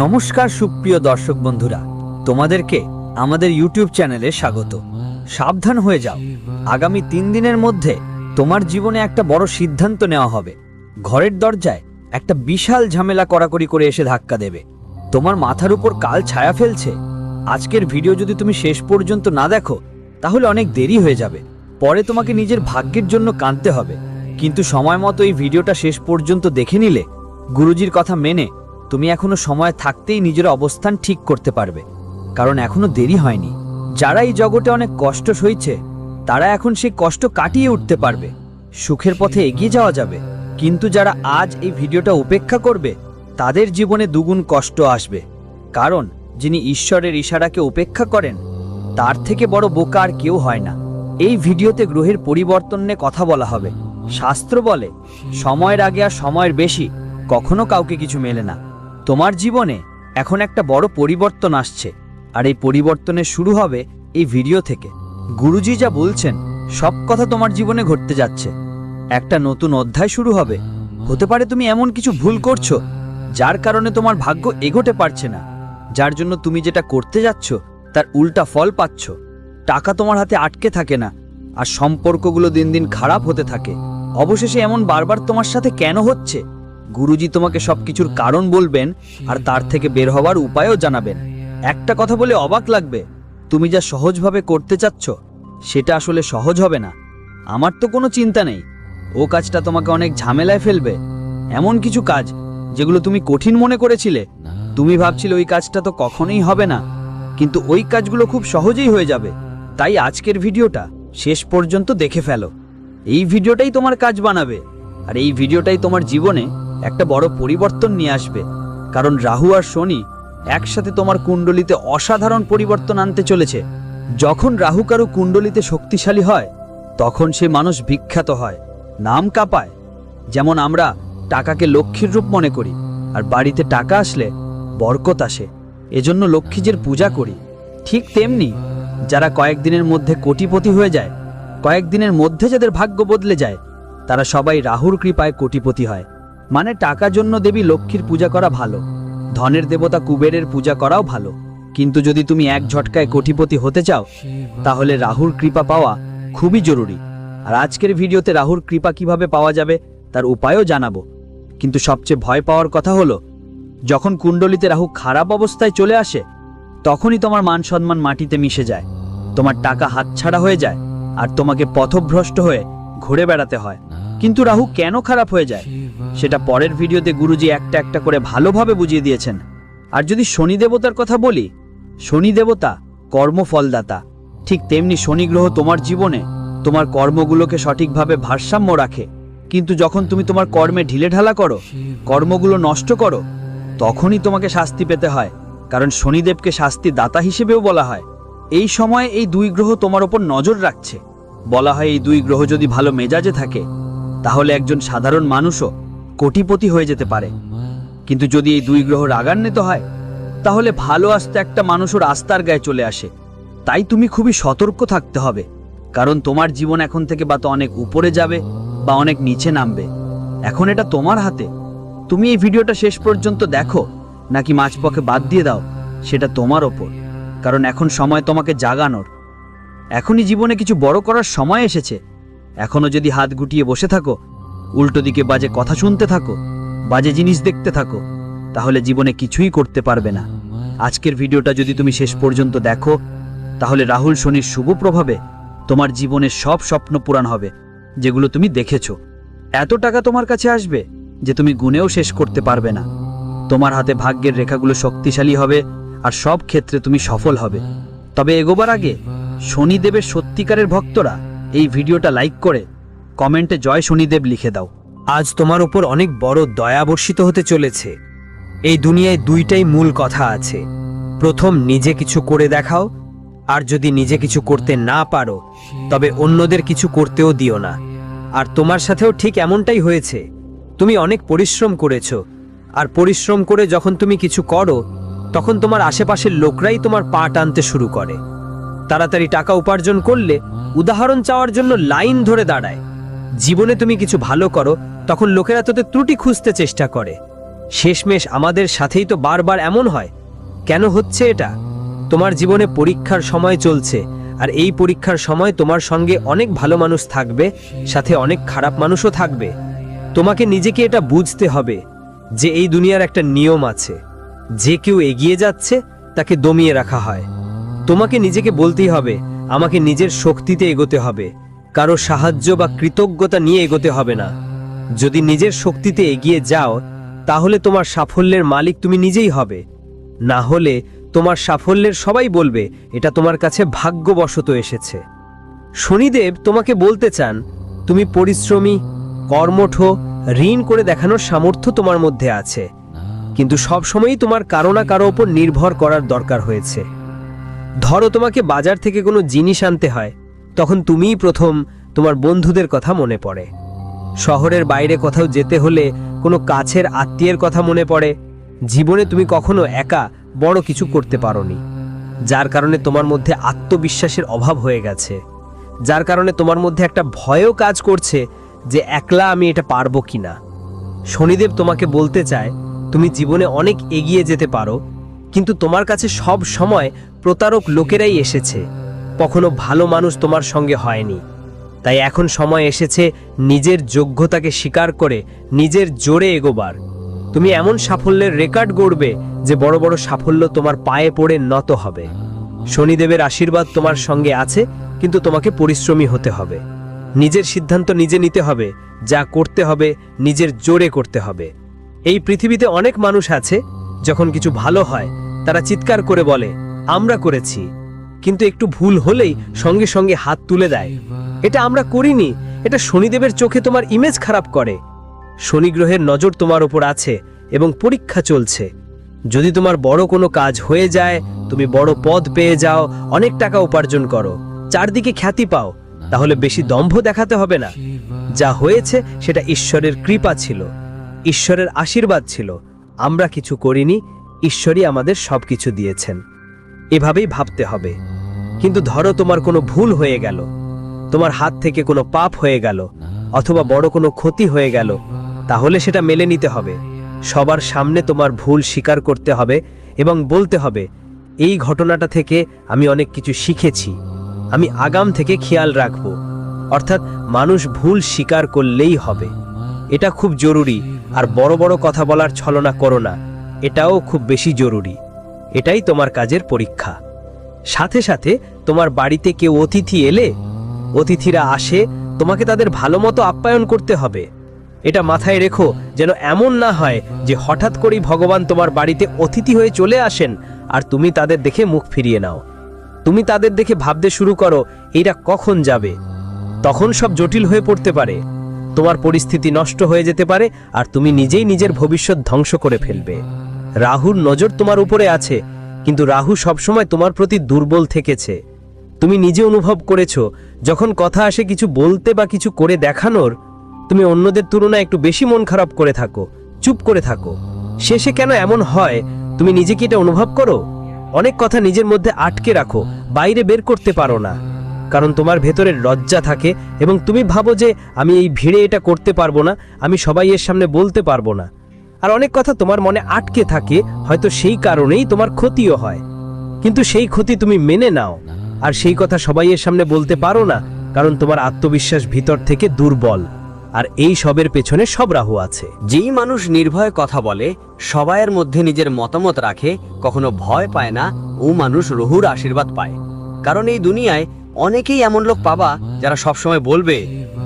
নমস্কার সুপ্রিয় দর্শক বন্ধুরা, তোমাদেরকে আমাদের ইউটিউব চ্যানেলে স্বাগত। সাবধান হয়ে যাও, আগামী 3 দিনের মধ্যে তোমার জীবনে একটা বড় সিদ্ধান্ত নেওয়া হবে। ঘরের দরজায় একটা বিশাল ঝামেলা কড়াকড়ি করে এসে ধাক্কা দেবে, তোমার মাথার উপর কাল ছায়া ফেলছে। আজকের ভিডিও যদি তুমি শেষ পর্যন্ত না দেখো তাহলে অনেক দেরি হয়ে যাবে, পরে তোমাকে নিজের ভাগ্যের জন্য কাঁদতে হবে। কিন্তু সময় মতো এই ভিডিওটা শেষ পর্যন্ত দেখে নিলে গুরুজির কথা মেনে তুমি এখনো সময় থাকতেই নিজের অবস্থান ঠিক করতে পারবে, কারণ এখনো দেরি হয়নি। যারা এই জগতে অনেক কষ্ট সইছে তারা এখন সেই কষ্ট কাটিয়ে উঠতে পারবে, সুখের পথে এগিয়ে যাওয়া যাবে। কিন্তু যারা আজ এই ভিডিওটা উপেক্ষা করবে তাদের জীবনে দ্বিগুণ কষ্ট আসবে, কারণ যিনি ঈশ্বরের ইশারাকে উপেক্ষা করেন তার থেকে বড় বোকা আর কেউ হয় না। এই ভিডিওতে গ্রহের পরিবর্তন নিয়ে কথা বলা হবে। শাস্ত্র বলে সময়ের আগে আর সময়ের বেশি কখনো কাউকে কিছু মেলে না। তোমার জীবনে এখন একটা বড় পরিবর্তন আসছে, আর এই পরিবর্তনের শুরু হবে এই ভিডিও থেকে। গুরুজি যা বলছেন সব কথা তোমার জীবনে ঘটতে যাচ্ছে, একটা নতুন অধ্যায় শুরু হবে। হতে পারে তুমি এমন কিছু ভুল করছো যার কারণে তোমার ভাগ্য এগোতে পারছে না, যার জন্য তুমি যেটা করতে যাচ্ছ তার উল্টা ফল পাচ্ছ। টাকা তোমার হাতে আটকে থাকে না, আর সম্পর্কগুলো দিন দিন খারাপ হতে থাকে। অবশেষে এমন বারবার তোমার সাথে কেন হচ্ছে, গুরুজি তোমাকে সবকিছুর কারণ বলবেন আর তার থেকে বের হওয়ার উপায়ও জানাবেন। একটা কথা বলে অবাক লাগবে, তুমি যা সহজভাবে করতে চাচ্ছ সেটা আসলে সহজ হবে না। আমার তো কোনো চিন্তা নেই, ও কাজটা তোমাকে অনেক ঝামেলায় ফেলবে। এমন কিছু কাজ যেগুলো তুমি কঠিন মনে করেছিলে, তুমি ভাবছিলে ওই কাজটা তো কখনোই হবে না, কিন্তু ওই কাজগুলো খুব সহজেই হয়ে যাবে। তাই আজকের ভিডিওটা শেষ পর্যন্ত দেখে ফেলো। এই ভিডিওটাই তোমার কাজ বানাবে, আর এই ভিডিওটাই তোমার জীবনে একটা বড় পরিবর্তন নিয়ে আসবে। কারণ রাহু আর শনি একসাথে তোমার কুণ্ডলিতে অসাধারণ পরিবর্তন আনতে চলেছে। যখন রাহু কারো কুণ্ডলিতে শক্তিশালী হয় তখন সে মানুষ বিখ্যাত হয়, নাম কাঁপায়। যেমন আমরা টাকাকে লক্ষ্মীর রূপ মনে করি, আর বাড়িতে টাকা আসলে বরকত আসে, এজন্য লক্ষ্মীজির পূজা করি। ঠিক তেমনি যারা কয়েকদিনের মধ্যে কোটিপতি হয়ে যায়, কয়েকদিনের মধ্যে যাদের ভাগ্য বদলে যায়, তারা সবাই রাহুর কৃপায় কোটিপতি হয়। মানে টাকার জন্য দেবী লক্ষ্মীর পূজা করা ভালো, ধনের দেবতা কুবেরের পূজা করাও ভালো, কিন্তু যদি তুমি এক ঝটকায় কোটিপতি হতে চাও তাহলে রাহুর কৃপা পাওয়া খুবই জরুরি। আর আজকের ভিডিওতে রাহুর কৃপা কিভাবে পাওয়া যাবে তার উপায়ও জানাবো। কিন্তু সবচেয়ে ভয় পাওয়ার কথা হলো, যখন কুণ্ডলিতে রাহু খারাপ অবস্থায় চলে আসে তখনই তোমার মান সম্মান মাটিতে মিশে যায়, তোমার টাকা হাতছাড়া হয়ে যায়, আর তোমাকে পথভ্রষ্ট হয়ে ঘুরে বেড়াতে হয়। কিন্তু রাহু কেন খারাপ হয়ে যায় সেটা পরের ভিডিওতে গুরুজি একটা একটা করে ভালোভাবে বুঝিয়ে দিয়েছেন। আর যদি শনি দেবতার কথা বলি, শনি দেবতা কর্মফলদাতা। ঠিক তেমনি শনি গ্রহ তোমার জীবনে তোমার কর্মগুলোকে সঠিকভাবে ভারসাম্য রাখে। কিন্তু যখন তুমি তোমার কর্মে ঢিলেঢালা করো, কর্মগুলো নষ্ট করো, তখনই তোমাকে শাস্তি পেতে হয়, কারণ শনিদেবকে শাস্তি দাতা হিসেবেও বলা হয়। এই সময়ে এই দুই গ্রহ তোমার ওপর নজর রাখছে। বলা হয় এই দুই গ্রহ যদি ভালো মেজাজে থাকে তাহলে একজন সাধারণ মানুষও কোটিপতি হয়ে যেতে পারে, কিন্তু যদি এই দুই গ্রহ রাগান্বিত হয় তাহলে ভালো আসতে একটা মানুষও রাস্তার গায়ে চলে আসে। তাই তুমি খুবই সতর্ক থাকতে হবে, কারণ তোমার জীবন এখন থেকে বা তো অনেক উপরে যাবে বা অনেক নিচে নামবে। এখন এটা তোমার হাতে। তুমি এই ভিডিওটা শেষ পর্যন্ত দেখো নাকি মাঝপথে বাদ দিয়ে দাও সেটা তোমার ওপর, কারণ এখন সময় তোমাকে জাগানোর। এখনই জীবনে কিছু বড় করার সময় এসেছে। এখনো যদি হাত গুটিয়ে বসে থাকো, উল্টো দিকে বাজে কথা শুনতে থাকো, বাজে জিনিস দেখতে থাকো, তাহলে জীবনে কিছুই করতে পারবে না। আজকের ভিডিওটা যদি তুমি শেষ পর্যন্ত দেখো তাহলে রাহুল শনির শুভ প্রভাবে তোমার জীবনের সব স্বপ্ন পূরণ হবে যেগুলো তুমি দেখেছো। এত টাকা তোমার কাছে আসবে যে তুমি গুনেও শেষ করতে পারবে না। তোমার হাতে ভাগ্যের রেখাগুলো শক্তিশালী হবে, আর সব ক্ষেত্রে তুমি সফল হবে। তবে এগোবার আগে শনিদেবের সত্যিকারের ভক্তরা এই ভিডিওটা লাইক করে কমেন্টে জয় শনিদেব লিখে দাও। আজ তোমার উপর অনেক বড় দয়া বর্ষিত হতে চলেছে। এই দুনিয়ায় দুইটাই মূল কথা আছে। প্রথম, নিজে কিছু করে দেখাও, আর যদি নিজে কিছু করতে না পারো তবে অন্যদের কিছু করতেও দিও না। আর তোমার সাথেও ঠিক এমনটাই হয়েছে। তুমি অনেক পরিশ্রম করেছো, আর পরিশ্রম করে যখন তুমি কিছু করো তখন তোমার আশেপাশের লোকরাই তোমার পা টানতে শুরু করে। তাড়াতাড়ি টাকা উপার্জন করলে উদাহরণ চাওয়ার জন্য লাইন ধরে দাঁড়ায়। জীবনে তুমি কিছু ভালো করো তখন লোকেরা তোদের ত্রুটি খুঁজতে চেষ্টা করে। শেষমেশ আমাদের সাথেই তো বারবার এমন হয়। কেন হচ্ছে এটা? তোমার জীবনে পরীক্ষার সময় চলছে, আর এই পরীক্ষার সময় তোমার সঙ্গে অনেক ভালো মানুষ থাকবে, সাথে অনেক খারাপ মানুষও থাকবে। তোমাকে নিজেকে এটা বুঝতে হবে যে এই দুনিয়ার একটা নিয়ম আছে, যে কেউ এগিয়ে যাচ্ছে তাকে দমিয়ে রাখা হয়। তোমাকে নিজেকে বলতেই হবে, আমাকে নিজের শক্তিতে এগোতে হবে, কারো সাহায্য বা কৃতজ্ঞতা নিয়ে এগোতে হবে না। যদি নিজের শক্তিতে এগিয়ে যাও, তাহলে তোমার সাফল্যের মালিক তুমি নিজেই হবে। না হলে তোমার সাফল্যের সবাই বলবে এটা তোমার কাছে ভাগ্যবশত এসেছে। শনিদেব তোমাকে বলতে চান, তুমি পরিশ্রমী, কর্মঠ, ঋণ করে দেখানোর সামর্থ্য তোমার মধ্যে আছে, কিন্তু সবসময়ই তোমার কারো না কারো ওপর নির্ভর করার দরকার হয়েছে। ধরো তোমাকে বাজার থেকে কোনো জিনিস আনতে হয়, তখন তুমিই প্রথম তোমার বন্ধুদের কথা মনে পড়ে। শহরের বাইরে কোথাও যেতে হলে কোনো কাছের আত্মীয়ের কথা মনে পড়ে। জীবনে তুমি কখনো একা বড় কিছু করতে পারোনি, যার কারণে তোমার মধ্যে আত্মবিশ্বাসের অভাব হয়ে গেছে, যার কারণে তোমার মধ্যে একটা ভয়ও কাজ করছে যে একলা আমি এটা পারবো কিনা। শনিদেব তোমাকে বলতে চায়, তুমি জীবনে অনেক এগিয়ে যেতে পারো, কিন্তু তোমার কাছে সব সময় প্রতারক লোকেরাই এসেছে, কখনো ভালো মানুষ তোমার সঙ্গে হয়নি। তাই এখন সময় এসেছে নিজের যোগ্যতাকে স্বীকার করে নিজের জোরে এগোবার। তুমি এমন সাফল্যের রেকর্ড গড়বে যে বড় বড় সাফল্য তোমার পায়ে পড়ে নত হবে। শনিদেবের আশীর্বাদ তোমার সঙ্গে আছে, কিন্তু তোমাকে পরিশ্রমী হতে হবে। নিজের সিদ্ধান্ত নিজে নিতে হবে, যা করতে হবে নিজের জোরে করতে হবে। এই পৃথিবীতে অনেক মানুষ আছে, যখন কিছু ভালো হয় তারা চিৎকার করে বলে আমরা করেছি, কিন্তু একটু ভুল হলেই সঙ্গে সঙ্গে হাত তুলে দেয়, এটা আমরা করিনি। এটা শনিদেবের চোখে তোমার ইমেজ খারাপ করে। শনি গ্রহের নজর তোমার উপর আছে এবং পরীক্ষা চলছে। যদি তোমার বড় কোনো কাজ হয়ে যায়, তুমি বড় পদ পেয়ে যাও, অনেক টাকা উপার্জন করো, চারদিকে খ্যাতি পাও, তাহলে বেশি দম্ভ দেখাতে হবে না। যা হয়েছে সেটা ঈশ্বরের কৃপা ছিল, ঈশ্বরের আশীর্বাদ ছিল। আমরা কিছু করিনি, ঈশ্বরই আমাদের সবকিছু দিয়েছেন। এভাবেই ভাবতে হবে। কিন্তু ধরো তোমার কোনো ভুল হয়ে গেল, তোমার হাত থেকে কোনো পাপ হয়ে গেল, অথবা বড় কোনো ক্ষতি হয়ে গেল, তাহলে সেটা মেনে নিতে হবে। সবার সামনে তোমার ভুল স্বীকার করতে হবে এবং বলতে হবে, এই ঘটনাটা থেকে আমি অনেক কিছু শিখেছি, আমি আগাম থেকে খেয়াল রাখব। অর্থাৎ মানুষ ভুল স্বীকার করলেই হবে, এটা খুব জরুরি। আর বড় বড় কথা বলার ছলনা করো না, এটাও খুব বেশি জরুরি। এটাই তোমার কাজের পরীক্ষা। সাথে সাথে তোমার বাড়িতে কেউ অতিথি এলে, অতিথিরা আসে, তোমাকে তাদের ভালো মতো আপ্যায়ন করতে হবে। এটা মাথায় রেখো, যেন এমন না হয় যে হঠাৎ করেই ভগবান তোমার বাড়িতে অতিথি হয়ে চলে আসেন আর তুমি তাদের দেখে মুখ ফিরিয়ে নাও। তুমি তাদের দেখে ভাবতে শুরু করো এরা কখন যাবে। তখন সব জটিল হয়ে পড়তে পারে, তোমার পরিস্থিতি নষ্ট হয়ে যেতে পারে, আর তুমি নিজেই নিজের ভবিষ্যৎ ধ্বংস করে ফেলবে। রাহুর নজর তোমার উপরে আছে, কিন্তু রাহু সবসময় তোমার প্রতি দুর্বল থেকেছে। তুমি নিজে অনুভব করেছো, যখন কথা আসে কিছু বলতে বা কিছু করে দেখানোর, তুমি অন্যদের তুলনায় একটু বেশি মন খারাপ করে থাকো, চুপ করে থাকো। শেষে কেন এমন হয় তুমি নিজে কি এটা অনুভব করো? অনেক কথা নিজের মধ্যে আটকে রাখো, বাইরে বের করতে পারো না, কারণ তোমার ভেতরের লজ্জা থাকে এবং তুমি ভাবো যে আমি এই ভিড়ে এটা করতে পারবো না, আমি সবাই এর সামনে বলতে পারবো না। আর অনেক কথা তোমার মনে আটকে থাকে, হয়তো সেই কারণেই তোমার ক্ষতিও হয়। কিন্তু সেই ক্ষতি তুমি মেনে নাও, আর সেই কথা সবাই এর সামনে বলতে পারো না, কারণ তোমার আত্মবিশ্বাস ভিতর থেকে দুর্বল। আর এই সবের পেছনে সব রাহু আছে। যেই মানুষ নির্ভয়ে কথা বলে, সবাইয়ের মধ্যে নিজের মতামত রাখে, কখনো ভয় পায় না, ও মানুষ রহুর আশীর্বাদ পায়। কারণ এই দুনিয়ায় অনেকেই এমন লোক পাবা যারা সবসময় বলবে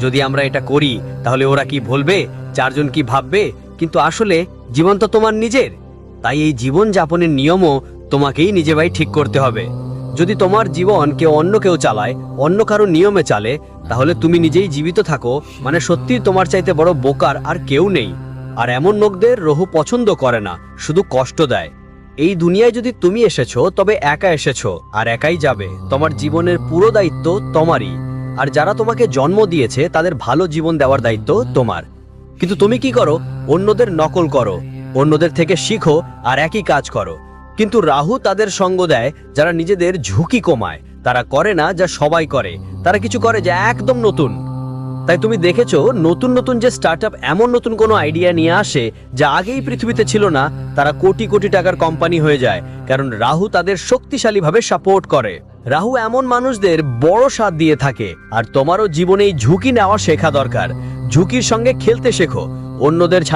যদি আমরা এটা করি তাহলে ওরা কি বলবে, চারজন কি ভাববে, কিন্তু আসলে জীবন তো তোমার নিজের। তাই এই জীবন যাপনের নিয়মও তোমাকেই নিজে ভাই ঠিক করতে হবে। যদি তোমার জীবন অন্য কেউ চালায়, অন্য কারো নিয়মে চালে, তাহলে তুমি নিজেই জীবিত থাকো, মানে সত্যি তোমার চাইতে বড় বোকার আর কেউ নেই। আর এমন লোকদের রহু পছন্দ করে না, শুধু কষ্ট দেয়। এই দুনিয়ায় যদি তুমি এসেছো তবে একা এসেছো আর একাই যাবে। তোমার জীবনের পুরো দায়িত্ব তোমারই, আর যারা তোমাকে জন্ম দিয়েছে তাদের ভালো জীবন দেওয়ার দায়িত্ব তোমার। কিন্তু তুমি কি করো? অন্যদের নকল করো, অন্যদের থেকে শিখো আর একই কাজ করো। কিন্তু রাহু তাদের সঙ্গ দেয় যারা নিজেদের ঝুঁকি কমায়, তারা করে না যা সবাই করে, তারা কিছু করে যা একদম নতুন। তাই তুমি দেখেছো নতুন নতুন যে স্টার্টআপ এমন নতুন কোনো আইডিয়া নিয়ে আসে যা আগেই পৃথিবীতে ছিল না, তারা কোটি কোটি টাকার কোম্পানি হয়ে যায়, কারণ রাহু তাদের শক্তিশালীভাবে সাপোর্ট করে। রাহু এমন মানুষদের বড় সাথ দিয়ে থাকে। আর তোমারও জীবনে এই ঝুঁকি নেওয়া শেখা দরকার। ঝুঁকির সঙ্গে খেলতে শেখো, অন্যদের ছায়া